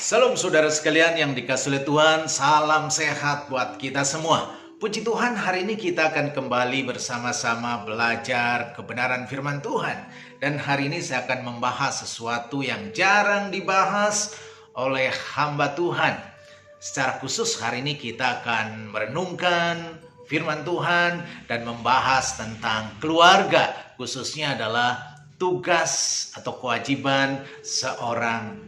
Salam saudara sekalian yang dikasihi oleh Tuhan, salam sehat buat kita semua. Puji Tuhan, hari ini kita akan kembali bersama-sama belajar kebenaran firman Tuhan. Dan hari ini saya akan membahas sesuatu yang jarang dibahas oleh hamba Tuhan. Secara khusus hari ini kita akan merenungkan firman Tuhan dan membahas tentang keluarga, khususnya adalah tugas atau kewajiban seorang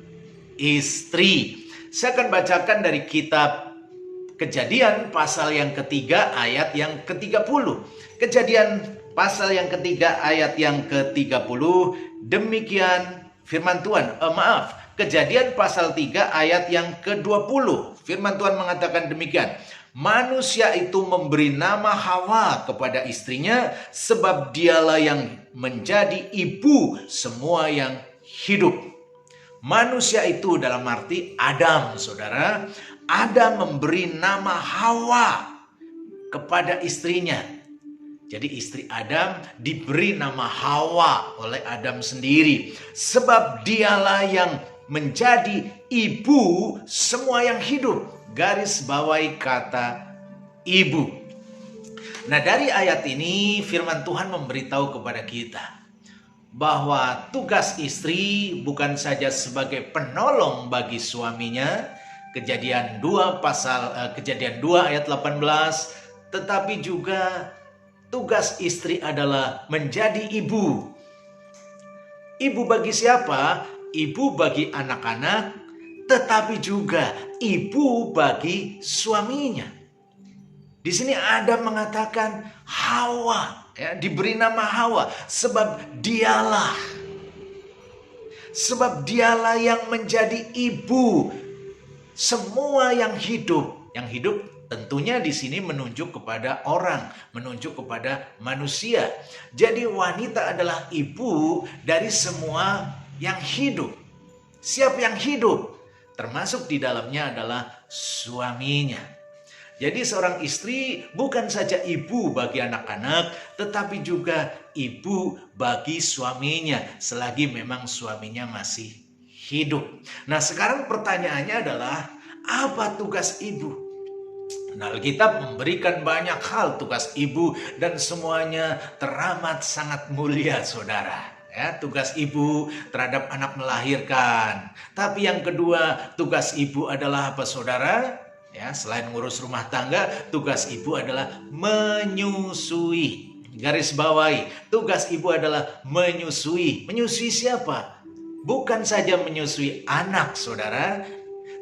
istri. Saya akan bacakan dari kitab Kejadian pasal yang ketiga ayat yang ke-30. Kejadian pasal yang ketiga ayat yang ke-30. Demikian firman Tuhan. Kejadian pasal 3 ayat yang ke-20. Firman Tuhan mengatakan demikian. Manusia itu memberi nama Hawa kepada istrinya sebab dialah yang menjadi ibu semua yang hidup. Manusia itu dalam arti Adam, saudara. Adam memberi nama Hawa kepada istrinya. Jadi istri Adam diberi nama Hawa oleh Adam sendiri. Sebab dialah yang menjadi ibu semua yang hidup. Garis bawahi kata ibu. Nah, dari ayat ini firman Tuhan memberitahu kepada kita bahwa tugas istri bukan saja sebagai penolong bagi suaminya, Kejadian 2 ayat 18, tetapi juga tugas istri adalah menjadi ibu. Ibu bagi siapa? Ibu bagi anak-anak, tetapi juga ibu bagi suaminya. Di sini Adam mengatakan Hawa, diberi nama Hawa sebab dialah yang menjadi ibu semua yang hidup. Yang hidup tentunya di sini menunjuk kepada orang, menunjuk kepada manusia. Jadi wanita adalah ibu dari semua yang hidup. Siapa yang hidup? Termasuk di dalamnya adalah suaminya. Jadi seorang istri bukan saja ibu bagi anak-anak, tetapi juga ibu bagi suaminya, selagi memang suaminya masih hidup. Nah, sekarang pertanyaannya adalah, apa tugas ibu? Nah, Alkitab memberikan banyak hal tugas ibu dan semuanya teramat sangat mulia, saudara. Tugas ibu terhadap anak melahirkan. Tapi yang kedua, tugas ibu adalah apa, saudara? Selain ngurus rumah tangga, tugas ibu adalah menyusui. Garis bawahi, tugas ibu adalah menyusui. Menyusui siapa? Bukan saja menyusui anak, saudara,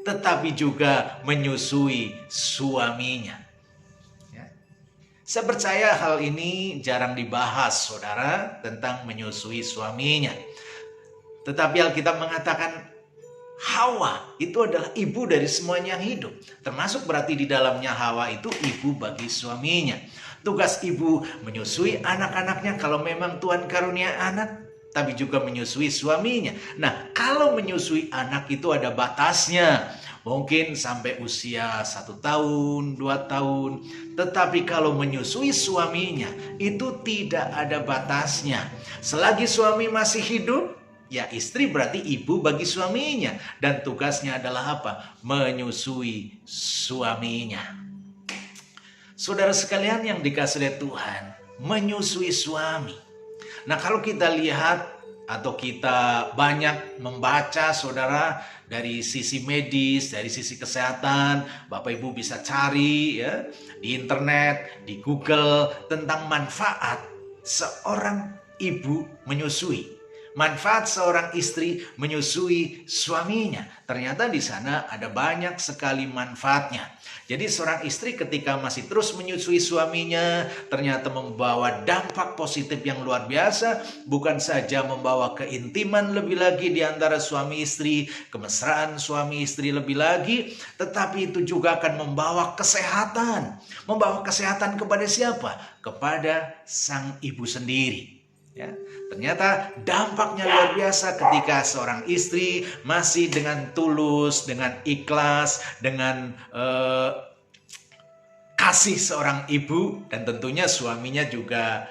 tetapi juga menyusui suaminya. Saya percaya hal ini jarang dibahas, saudara, tentang menyusui suaminya. Tetapi Alkitab mengatakan Hawa itu adalah ibu dari semuanya yang hidup. Termasuk berarti di dalamnya Hawa itu ibu bagi suaminya. Tugas ibu menyusui anak-anaknya kalau memang Tuhan karunia anak, tapi juga menyusui suaminya. Nah, kalau menyusui anak itu ada batasnya. Mungkin sampai usia 1 tahun, 2 tahun. Tetapi kalau menyusui suaminya itu tidak ada batasnya. Selagi suami masih hidup, ya istri berarti ibu bagi suaminya. Dan tugasnya adalah apa? Menyusui suaminya. Saudara sekalian yang dikasihi oleh Tuhan, menyusui suami. Nah, kalau kita lihat atau kita banyak membaca, saudara, dari sisi medis, dari sisi kesehatan, Bapak Ibu bisa cari di internet, di Google tentang manfaat seorang ibu menyusui. Manfaat seorang istri menyusui suaminya. Ternyata di sana ada banyak sekali manfaatnya. Jadi seorang istri ketika masih terus menyusui suaminya, ternyata membawa dampak positif yang luar biasa. Bukan saja membawa keintiman lebih lagi di antara suami istri, kemesraan suami istri lebih lagi, tetapi itu juga akan membawa kesehatan. Membawa kesehatan kepada siapa? Kepada sang ibu sendiri. Ternyata dampaknya luar biasa ketika seorang istri masih dengan tulus, dengan ikhlas, dengan kasih seorang ibu, dan tentunya suaminya juga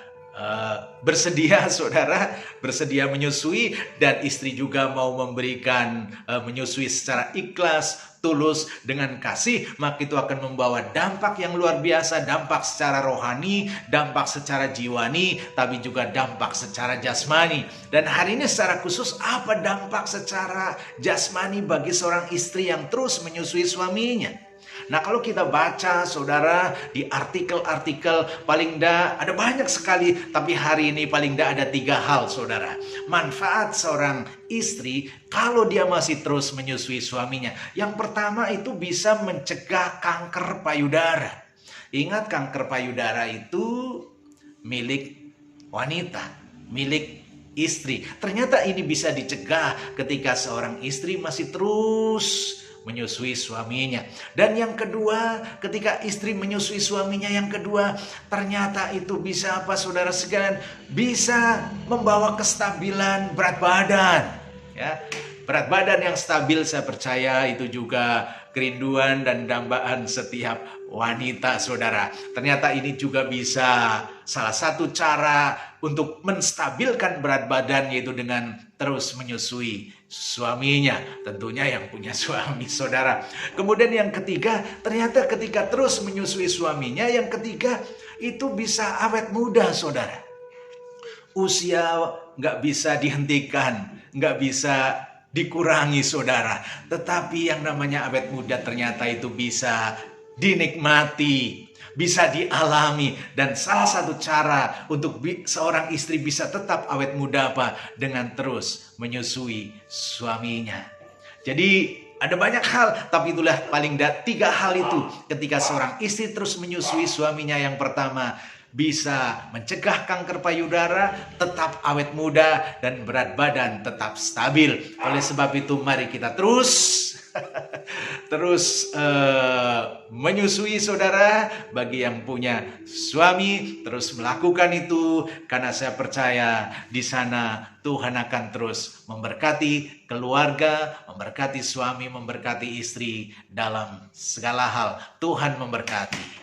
bersedia, saudara, bersedia menyusui, dan istri juga mau memberikan menyusui secara ikhlas, tulus, dengan kasih, maka itu akan membawa dampak yang luar biasa, dampak secara rohani, dampak secara jiwani, tapi juga dampak secara jasmani. Dan hari ini secara khusus, apa dampak secara jasmani bagi seorang istri yang terus menyusui suaminya? Nah, kalau kita baca, saudara, di artikel-artikel, paling tidak ada banyak sekali, tapi hari ini paling tidak ada 3 hal, saudara. Manfaat seorang istri kalau dia masih terus menyusui suaminya. Yang pertama itu bisa mencegah kanker payudara. Ingat, kanker payudara itu milik wanita, milik istri. Ternyata ini bisa dicegah ketika seorang istri masih terus menyusui suaminya. Dan yang kedua, ketika istri menyusui suaminya, yang kedua, ternyata itu bisa apa, saudara sekalian? Bisa membawa kestabilan berat badan. Ya, berat badan yang stabil, saya percaya itu juga kerinduan dan dambaan setiap wanita, saudara. Ternyata ini juga bisa salah satu cara untuk menstabilkan berat badan, yaitu dengan terus menyusui suaminya. Tentunya yang punya suami, saudara. Kemudian yang ketiga, ternyata ketika terus menyusui suaminya, yang ketiga itu bisa awet muda, saudara. Usia nggak bisa dihentikan, nggak bisa dikurangi, saudara. Tetapi yang namanya awet muda ternyata itu bisa dinikmati, bisa dialami. Dan salah satu cara untuk seorang istri bisa tetap awet muda apa? Dengan terus menyusui suaminya. Jadi ada banyak hal, tapi itulah paling tidak 3 hal itu. Ketika seorang istri terus menyusui suaminya, yang pertama, bisa mencegah kanker payudara, tetap awet muda, dan berat badan tetap stabil. Oleh sebab itu, mari kita terus menyusui, saudara. Bagi yang punya suami, terus melakukan itu, karena saya percaya di sana Tuhan akan terus memberkati keluarga, memberkati suami, memberkati istri dalam segala hal. Tuhan memberkati.